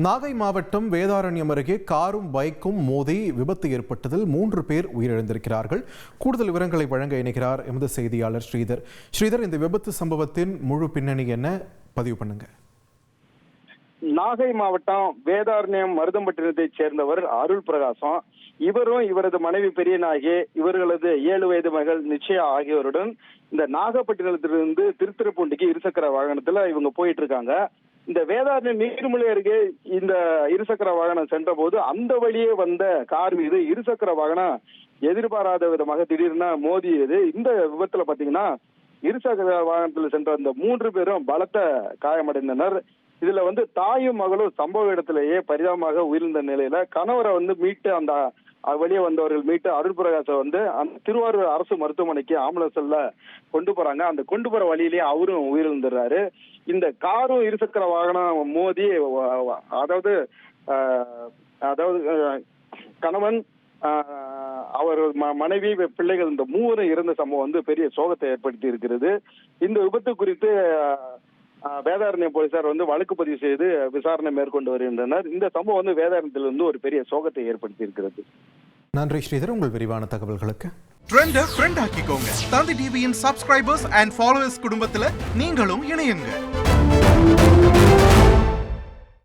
நாகை மாவட்டம் வேதாரண்யம் அருகே காரும் பைக்கும் மோதி விபத்து ஏற்பட்டதில் 3 பேர் உயிரிழந்திருக்கிறார்கள். கூடுதல் விவரங்களை வழங்க இணைகிறார் எமது செய்தியாளர் ஸ்ரீதர். ஸ்ரீதர், இந்த விபத்து சம்பவத்தின் முழு பின்னணி என்ன, பதிவு பண்ணுங்க. நாகை மாவட்டம் வேதாரண்யம் மருதம்பட்டினத்தைச் சேர்ந்தவர் அருள் பிரகாசம். இவரும் இவரது மனைவி பெரியநாயகி, இவர்களது 7 வயது மகள் நிச்சயா ஆகியோருடன் இந்த நாகப்பட்டினத்திலிருந்து திருத்துறைப்பூண்டிக்கு இருசக்கர வாகனத்துல இவங்க போயிட்டு இருக்காங்க. இந்த வேதாரண்யம் நீர்மலை அருகே இந்த இருசக்கர வாகனம் சென்ற போது அந்த வழியே வந்த கார் மீது இருசக்கர வாகனம் எதிர்பாராத விதமாக திடீர்னு மோதியது. இந்த விபத்துல பாத்தீங்கன்னா இருசக்கர வாகனத்தில் சென்ற அந்த 3 பேரும் பலத்த காயமடைந்தனர். இதுல தாயும் மகளும் சம்பவ இடத்திலேயே பரிதாபமாக உயிரிழந்த நிலையில கணவரை மீட்டு அந்த வெளியே வந்தவர்கள் மீட்டு அருள் பிரகாச அந்த திருவாரூர் அரசு மருத்துவமனைக்கு ஆம்புலன்ஸ்ல கொண்டு போறாங்க. அந்த கொண்டு போற வழியிலேயே அவரும் உயிரிழந்துடுறாரு. இந்த காரும் இருசக்கர வாகனம் மோதி அதாவது கணவன், அவர் மனைவி, பிள்ளைகள் இந்த 3 இறந்த சம்பவம் பெரிய சோகத்தை ஏற்படுத்தி இருக்கிறது. இந்த விபத்து குறித்து வேதாரண்யம் போலீசார் வழக்கு பதிவு செய்து விசாரணை மேற்கொண்டு வருகின்றனர். இந்த சம்பவம் வேதாரண்யத்திலிருந்து ஒரு பெரிய சோகத்தை ஏற்படுத்தி இருக்கிறது. நன்றி ஸ்ரீதர், உங்கள் விரிவான தகவல்களுக்கு. ட்ரெண்ட ஃப்ரெண்ட் ஆக்கிக்கோங்க. தந்தி டிவியின் சப்ஸ்கிரைபர்ஸ் அண்ட் ஃபாலோவர்ஸ் குடும்பத்துல நீங்களும் இணையுங்க.